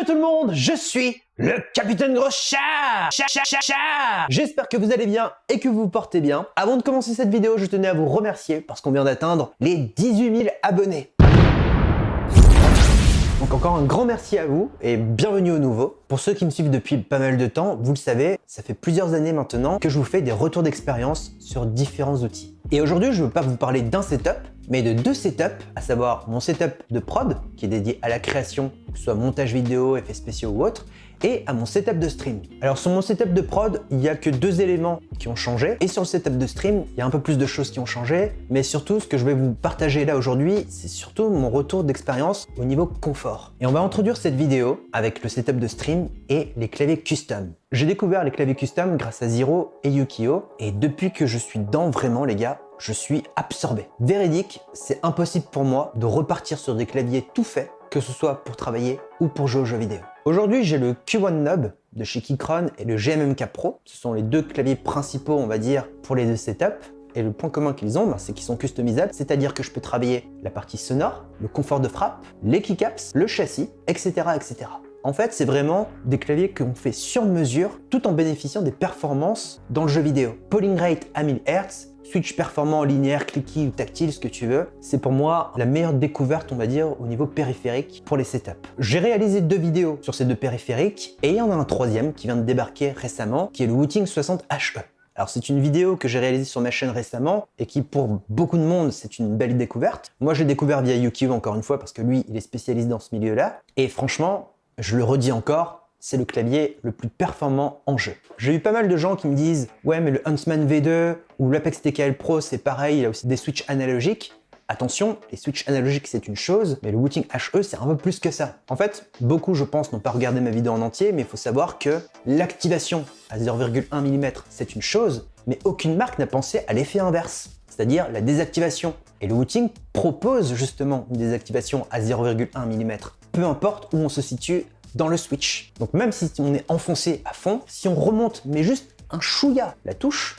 Salut tout le monde, je suis le Capitaine Gros Chat. J'espère que vous allez bien et que vous vous portez bien. Avant de commencer cette vidéo, je tenais à vous remercier parce qu'on vient d'atteindre les 18 000 abonnés. Donc encore un grand merci à vous et bienvenue au nouveau. Pour ceux qui me suivent depuis pas mal de temps, vous le savez, ça fait plusieurs années maintenant que je vous fais des retours d'expérience sur différents outils. Et aujourd'hui, je ne veux pas vous parler d'un setup, mais de deux setups, à savoir mon setup de prod, qui est dédié à la création, que ce soit montage vidéo, effets spéciaux ou autre, et à mon setup de stream. Alors sur mon setup de prod, il n'y a que deux éléments qui ont changé, et sur le setup de stream, il y a un peu plus de choses qui ont changé, mais surtout ce que je vais vous partager là aujourd'hui, c'est surtout mon retour d'expérience au niveau confort. Et on va introduire cette vidéo avec le setup de stream et les claviers custom. J'ai découvert les claviers custom grâce à Zero et Yukio, et depuis que je suis dedans vraiment les gars, je suis absorbé. Véridique, c'est impossible pour moi de repartir sur des claviers tout faits, que ce soit pour travailler ou pour jouer aux jeux vidéo. Aujourd'hui, j'ai le Q1 Nub de chez Keychron et le GMMK Pro. Ce sont les deux claviers principaux, on va dire, pour les deux setups. Et le point commun qu'ils ont, c'est qu'ils sont customisables, c'est-à-dire que je peux travailler la partie sonore, le confort de frappe, les keycaps, le châssis, etc., etc. En fait, c'est vraiment des claviers qu'on fait sur mesure, tout en bénéficiant des performances dans le jeu vidéo. Polling rate à 1000 Hz, switch performant linéaire, clicky ou tactile, ce que tu veux. C'est pour moi la meilleure découverte, on va dire, au niveau périphérique pour les setups. J'ai réalisé deux vidéos sur ces deux périphériques et il y en a un troisième qui vient de débarquer récemment, qui est le Wooting 60 HE. Alors c'est une vidéo que j'ai réalisée sur ma chaîne récemment et qui pour beaucoup de monde c'est une belle découverte. Moi j'ai découvert via Yukio encore une fois parce que lui il est spécialiste dans ce milieu-là et franchement, je le redis encore, c'est le clavier le plus performant en jeu. J'ai eu pas mal de gens qui me disent « Ouais, mais le Huntsman V2 ou l'Apex TKL Pro, c'est pareil, il a aussi des switches analogiques. » Attention, les switches analogiques, c'est une chose, mais le Wooting HE, c'est un peu plus que ça. En fait, beaucoup, je pense, n'ont pas regardé ma vidéo en entier, mais il faut savoir que l'activation à 0,1 mm, c'est une chose, mais aucune marque n'a pensé à l'effet inverse, c'est-à-dire la désactivation. Et le Wooting propose justement une désactivation à 0,1 mm, peu importe où on se situe dans le switch. Donc même si on est enfoncé à fond, si on remonte mais juste un chouïa la touche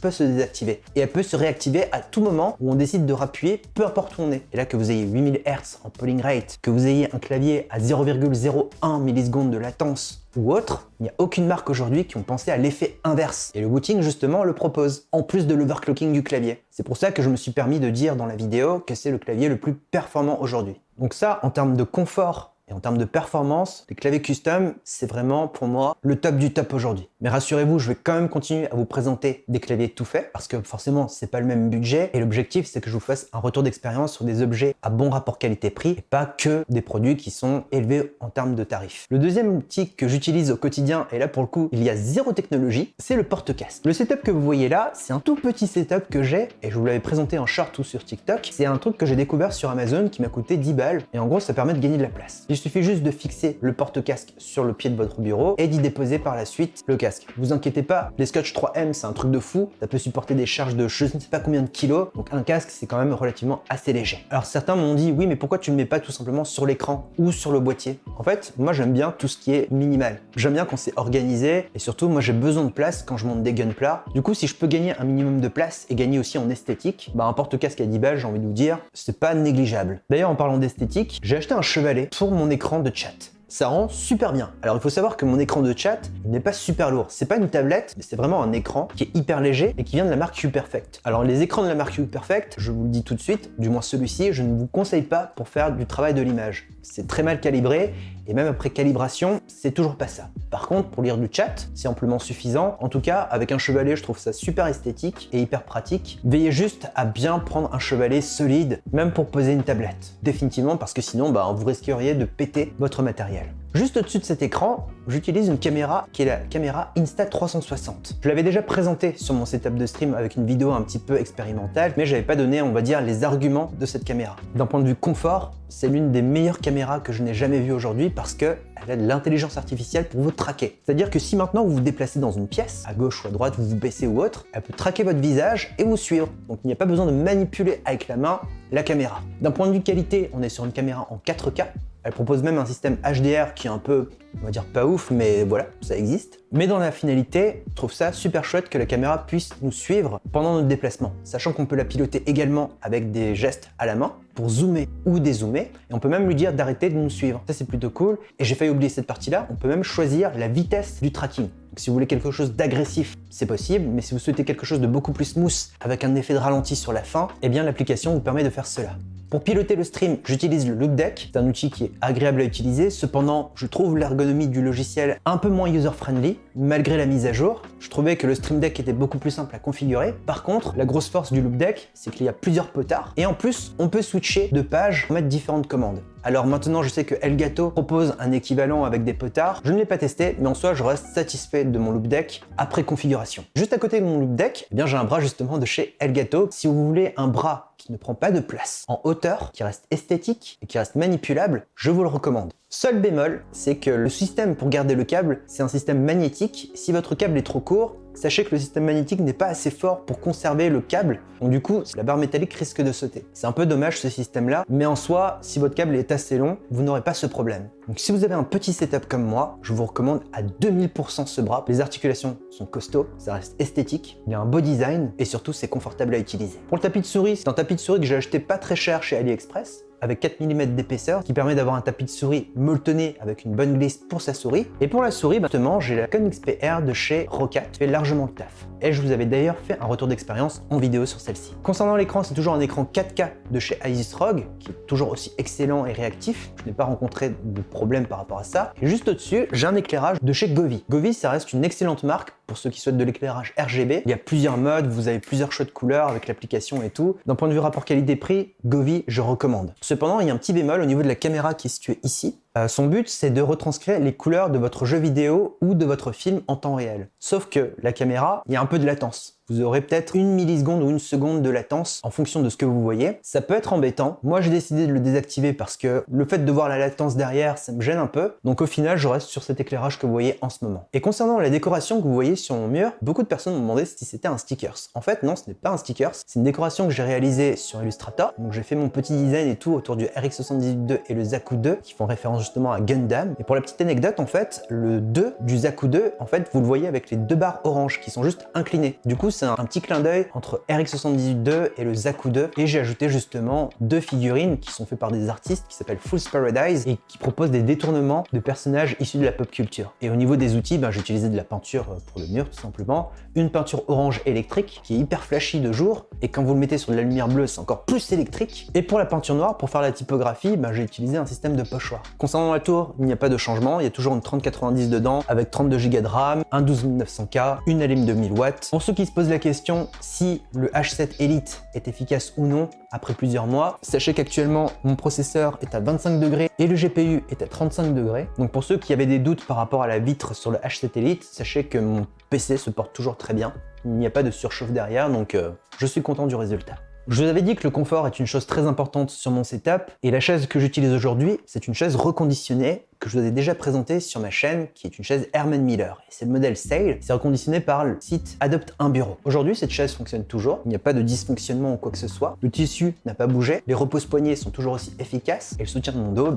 peut se désactiver et elle peut se réactiver à tout moment où on décide de rappuyer, peu importe où on est. Et là que vous ayez 8000 Hz en polling rate, que vous ayez un clavier à 0,01 millisecondes de latence ou autre, il n'y a aucune marque aujourd'hui qui ont pensé à l'effet inverse. Et le Wooting justement le propose, en plus de l'overclocking du clavier. C'est pour ça que je me suis permis de dire dans la vidéo que c'est le clavier le plus performant aujourd'hui. Donc ça, en termes de confort, et en termes de performance, les claviers custom, c'est vraiment pour moi le top du top aujourd'hui. Mais rassurez-vous, je vais quand même continuer à vous présenter des claviers tout faits parce que forcément, c'est pas le même budget et l'objectif, c'est que je vous fasse un retour d'expérience sur des objets à bon rapport qualité-prix et pas que des produits qui sont élevés en termes de tarifs. Le deuxième outil que j'utilise au quotidien, et là pour le coup, il y a zéro technologie, c'est le porte-casque. Le setup que vous voyez là, c'est un tout petit setup que j'ai et je vous l'avais présenté en short ou sur TikTok. C'est un truc que j'ai découvert sur Amazon qui m'a coûté 10 balles et en gros, ça permet de gagner de la place. Il suffit juste de fixer le porte-casque sur le pied de votre bureau et d'y déposer par la suite le casque. Vous inquiétez pas, les Scotch 3M c'est un truc de fou, ça peut supporter des charges de je ne sais pas combien de kilos, donc un casque c'est quand même relativement assez léger. Alors certains m'ont dit oui mais pourquoi tu ne le mets pas tout simplement sur l'écran ou sur le boîtier? En fait, moi j'aime bien tout ce qui est minimal. J'aime bien quand c'est organisé et surtout moi j'ai besoin de place quand je monte des guns plats. Du coup si je peux gagner un minimum de place et gagner aussi en esthétique, bah un porte-casque à 10 balles j'ai envie de vous dire, c'est pas négligeable. D'ailleurs en parlant d'esthétique, j'ai acheté un chevalet pour mon écran de chat. Ça rend super bien. Alors il faut savoir que mon écran de chat n'est pas super lourd. C'est pas une tablette, mais c'est vraiment un écran qui est hyper léger et qui vient de la marque UPerfect. Alors les écrans de la marque UPerfect, je vous le dis tout de suite, du moins celui-ci, je ne vous conseille pas pour faire du travail de l'image. C'est très mal calibré et même après calibration, c'est toujours pas ça. Par contre, pour lire du chat, c'est amplement suffisant. En tout cas, avec un chevalet, je trouve ça super esthétique et hyper pratique. Veillez juste à bien prendre un chevalet solide, même pour poser une tablette. Définitivement, parce que sinon, vous risqueriez de péter votre matériel. Juste au-dessus de cet écran, j'utilise une caméra qui est la caméra Insta360. Je l'avais déjà présentée sur mon setup de stream avec une vidéo un petit peu expérimentale, mais j'avais pas donné, on va dire, les arguments de cette caméra. D'un point de vue confort, c'est l'une des meilleures caméras que je n'ai jamais vues aujourd'hui parce qu'elle a de l'intelligence artificielle pour vous traquer. C'est-à-dire que si maintenant vous vous déplacez dans une pièce, à gauche ou à droite, vous vous baissez ou autre, elle peut traquer votre visage et vous suivre. Donc il n'y a pas besoin de manipuler avec la main la caméra. D'un point de vue qualité, on est sur une caméra en 4K. Elle propose même un système HDR qui est un peu, on va dire pas ouf, mais voilà, ça existe. Mais dans la finalité, je trouve ça super chouette que la caméra puisse nous suivre pendant notre déplacement, sachant qu'on peut la piloter également avec des gestes à la main pour zoomer ou dézoomer, et on peut même lui dire d'arrêter de nous suivre. Ça c'est plutôt cool, et j'ai failli oublier cette partie-là, on peut même choisir la vitesse du tracking. Donc si vous voulez quelque chose d'agressif, c'est possible, mais si vous souhaitez quelque chose de beaucoup plus smooth, avec un effet de ralenti sur la fin, eh bien l'application vous permet de faire cela. Pour piloter le stream, j'utilise le Loupedeck. C'est un outil qui est agréable à utiliser. Cependant, je trouve l'ergonomie du logiciel un peu moins user-friendly, malgré la mise à jour. Je trouvais que le Stream Deck était beaucoup plus simple à configurer. Par contre, la grosse force du Loupedeck, c'est qu'il y a plusieurs potards. Et en plus, on peut switcher de page pour mettre différentes commandes. Alors maintenant, je sais que Elgato propose un équivalent avec des potards. Je ne l'ai pas testé, mais en soi, je reste satisfait de mon Loupedeck après configuration. Juste à côté de mon Loupedeck, eh bien, j'ai un bras justement de chez Elgato. Si vous voulez un bras qui ne prend pas de place, en hauteur, qui reste esthétique et qui reste manipulable, je vous le recommande. Seul bémol, c'est que le système pour garder le câble, c'est un système magnétique. Si votre câble est trop court, sachez que le système magnétique n'est pas assez fort pour conserver le câble, donc du coup, la barre métallique risque de sauter. C'est un peu dommage ce système-là, mais en soi, si votre câble est assez long, vous n'aurez pas ce problème. Donc si vous avez un petit setup comme moi, je vous recommande à 2000% ce bras. Les articulations sont costauds, ça reste esthétique, il y a un beau design, et surtout c'est confortable à utiliser. Pour le tapis de souris, c'est un tapis de souris que j'ai acheté pas très cher chez AliExpress, avec 4 mm d'épaisseur, qui permet d'avoir un tapis de souris molletonné avec une bonne glisse pour sa souris. Et pour la souris, justement, j'ai la Canon XPR de chez Roccat, qui fait largement le taf. Et je vous avais d'ailleurs fait un retour d'expérience en vidéo sur celle-ci. Concernant l'écran, c'est toujours un écran 4K de chez Asus ROG, qui est toujours aussi excellent et réactif. Je n'ai pas rencontré de problème par rapport à ça. Et juste au-dessus, j'ai un éclairage de chez Govee. Govee, ça reste une excellente marque pour ceux qui souhaitent de l'éclairage RGB. Il y a plusieurs modes, vous avez plusieurs choix de couleurs avec l'application et tout. D'un point de vue rapport qualité-prix, Govee, je recommande. Cependant, il y a un petit bémol au niveau de la caméra qui est située ici. Son but, c'est de retranscrire les couleurs de votre jeu vidéo ou de votre film en temps réel. Sauf que la caméra, il y a un peu de latence. Vous aurez peut-être 1 milliseconde ou 1 seconde de latence en fonction de ce que vous voyez. Ça peut être embêtant. Moi, j'ai décidé de le désactiver parce que le fait de voir la latence derrière, ça me gêne un peu. Donc au final, je reste sur cet éclairage que vous voyez en ce moment. Et concernant la décoration que vous voyez sur mon mur, beaucoup de personnes m'ont demandé si c'était un stickers. En fait, non, ce n'est pas un stickers. C'est une décoration que j'ai réalisée sur Illustrator. Donc j'ai fait mon petit design et tout autour du RX78 II et le Zaku 2 qui font référence justement à Gundam. Et pour la petite anecdote, en fait, le 2 du Zaku 2, en fait, vous le voyez avec les deux barres orange qui sont juste inclinées. Du coup, c'est un petit clin d'œil entre RX78 II et le Zaku 2. Et j'ai ajouté justement 2 figurines qui sont faites par des artistes qui s'appellent Fool's Paradise et qui proposent des détournements de personnages issus de la pop culture. Et au niveau des outils, j'ai utilisé de la peinture pour le mur tout simplement. Une peinture orange électrique qui est hyper flashy de jour et quand vous le mettez sur de la lumière bleue, c'est encore plus électrique. Et pour la peinture noire, pour faire la typographie, j'ai utilisé un système de pochoir. Concernant la tour, il n'y a pas de changement, il y a toujours une 3090 dedans avec 32 Go de RAM, un 12900K, une LM de 1000 watts. Pour ceux qui se posent la question si le H7 Elite est efficace ou non après plusieurs mois, sachez qu'actuellement mon processeur est à 25 degrés et le GPU est à 35 degrés. Donc pour ceux qui avaient des doutes par rapport à la vitre sur le H7 Elite, sachez que mon PC se porte toujours très bien. Il n'y a pas de surchauffe derrière, donc je suis content du résultat. Je vous avais dit que le confort est une chose très importante sur mon setup et la chaise que j'utilise aujourd'hui, c'est une chaise reconditionnée que je vous ai déjà présentée sur ma chaîne, qui est une chaise Herman Miller. Et c'est le modèle Sail, c'est reconditionné par le site Adopte un bureau. Aujourd'hui, cette chaise fonctionne toujours, il n'y a pas de dysfonctionnement ou quoi que ce soit. Le tissu n'a pas bougé, les repose-poignets sont toujours aussi efficaces et le soutien de mon dos,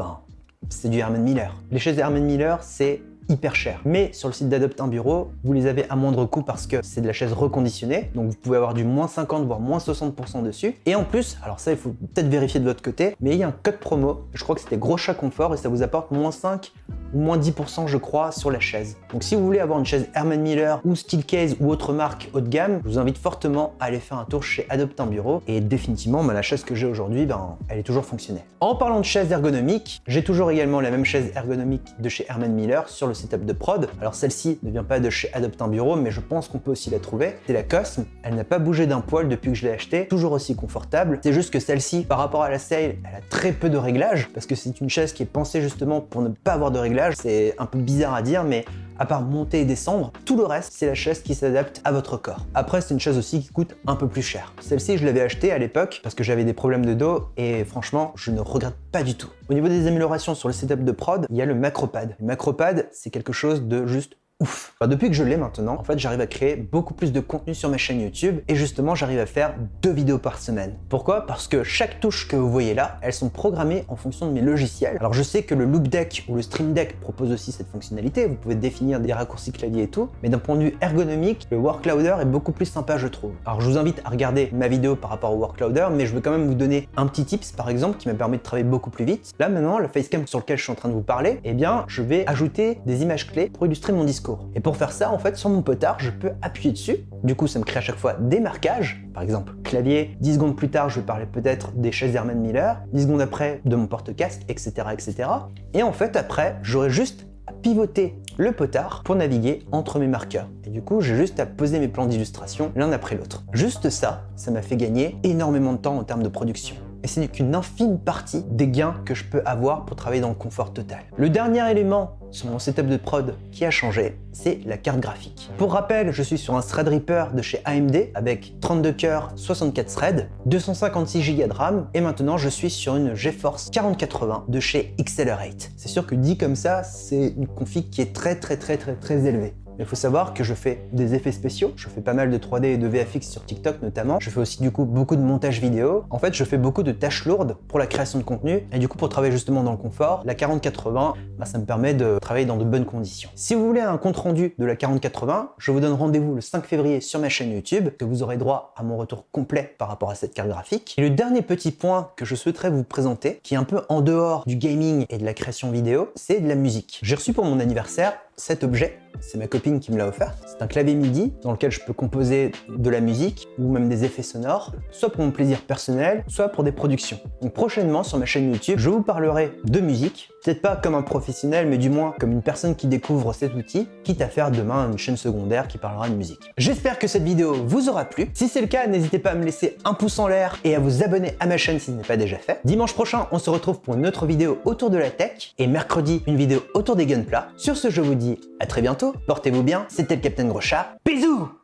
c'est du Herman Miller. Les chaises Herman Miller, c'est hyper cher. Mais sur le site d'Adopte un bureau, vous les avez à moindre coût parce que c'est de la chaise reconditionnée, donc vous pouvez avoir du moins 50 voire moins 60% dessus. Et en plus, alors ça il faut peut-être vérifier de l'autre côté, mais il y a un code promo, je crois que c'était Gros Chat Confort et ça vous apporte moins 5 ou moins 10% je crois sur la chaise. Donc si vous voulez avoir une chaise Herman Miller ou Steelcase ou autre marque haut de gamme, je vous invite fortement à aller faire un tour chez Adopte un bureau et définitivement la chaise que j'ai aujourd'hui, elle est toujours fonctionnelle. En parlant de chaise ergonomique, j'ai toujours également la même chaise ergonomique de chez Herman Miller sur le setup de prod. Alors celle-ci ne vient pas de chez Adopte un bureau, mais je pense qu'on peut aussi la trouver. C'est la Cosm, elle n'a pas bougé d'un poil depuis que je l'ai achetée, toujours aussi confortable. C'est juste que celle-ci, par rapport à la Sail, elle a très peu de réglages, parce que c'est une chaise qui est pensée justement pour ne pas avoir de réglages. C'est un peu bizarre à dire, mais à part monter et descendre, tout le reste, c'est la chaise qui s'adapte à votre corps. Après, c'est une chaise aussi qui coûte un peu plus cher. Celle-ci, je l'avais achetée à l'époque parce que j'avais des problèmes de dos et franchement, je ne regrette pas du tout. Au niveau des améliorations sur le setup de prod, il y a le Macropad. Le Macropad, c'est quelque chose de juste ouf. Enfin, depuis que je l'ai maintenant, en fait, j'arrive à créer beaucoup plus de contenu sur ma chaîne YouTube et justement, j'arrive à faire 2 vidéos par semaine. Pourquoi? Parce que chaque touche que vous voyez là, elles sont programmées en fonction de mes logiciels. Alors, je sais que le Loop Deck ou le Stream Deck propose aussi cette fonctionnalité. Vous pouvez définir des raccourcis clavier et tout, mais d'un point de vue ergonomique, le Workloader est beaucoup plus sympa, je trouve. Alors, je vous invite à regarder ma vidéo par rapport au Workloader, mais je veux quand même vous donner un petit tips, par exemple, qui m'a permis de travailler beaucoup plus vite. Là, maintenant, le Facecam sur lequel je suis en train de vous parler, eh bien, je vais ajouter des images clés pour illustrer mon discours. Et pour faire ça, en fait, sur mon potard, je peux appuyer dessus. Du coup, ça me crée à chaque fois des marquages. Par exemple, clavier, 10 secondes plus tard, je vais parler peut-être des chaises Herman Miller, 10 secondes après, de mon porte-casque, etc., etc. Et en fait, après, j'aurai juste à pivoter le potard pour naviguer entre mes marqueurs. Et du coup, j'ai juste à poser mes plans d'illustration l'un après l'autre. Juste ça, ça m'a fait gagner énormément de temps en termes de production. Et ce n'est qu'une infime partie des gains que je peux avoir pour travailler dans le confort total. Le dernier élément sur mon setup de prod qui a changé, c'est la carte graphique. Pour rappel, je suis sur un Threadripper de chez AMD avec 32 cœurs, 64 threads, 256 Go de RAM et maintenant je suis sur une GeForce 4080 de chez Accelerate. C'est sûr que dit comme ça, c'est une config qui est très élevée. Mais il faut savoir que je fais des effets spéciaux, je fais pas mal de 3D et de VFX sur TikTok notamment, je fais aussi du coup beaucoup de montage vidéo. En fait, je fais beaucoup de tâches lourdes pour la création de contenu et du coup pour travailler justement dans le confort, la 4080, ça me permet de travailler dans de bonnes conditions. Si vous voulez un compte rendu de la 4080, je vous donne rendez-vous le 5 février sur ma chaîne YouTube, que vous aurez droit à mon retour complet par rapport à cette carte graphique. Et le dernier petit point que je souhaiterais vous présenter, qui est un peu en dehors du gaming et de la création vidéo, c'est de la musique. J'ai reçu pour mon anniversaire cet objet. C'est ma copine qui me l'a offert. C'est un clavier MIDI dans lequel je peux composer de la musique ou même des effets sonores, soit pour mon plaisir personnel, soit pour des productions. Donc prochainement sur ma chaîne YouTube, je vous parlerai de musique, peut-être pas comme un professionnel, mais du moins comme une personne qui découvre cet outil, quitte à faire demain une chaîne secondaire qui parlera de musique. J'espère que cette vidéo vous aura plu. Si c'est le cas, n'hésitez pas à me laisser un pouce en l'air et à vous abonner à ma chaîne si ce n'est pas déjà fait. Dimanche prochain, on se retrouve pour une autre vidéo autour de la tech et mercredi, une vidéo autour des gunpla. Sur ce, je vous dis à très bientôt. Portez-vous bien, c'était le Captain Gros Chat. Bisous!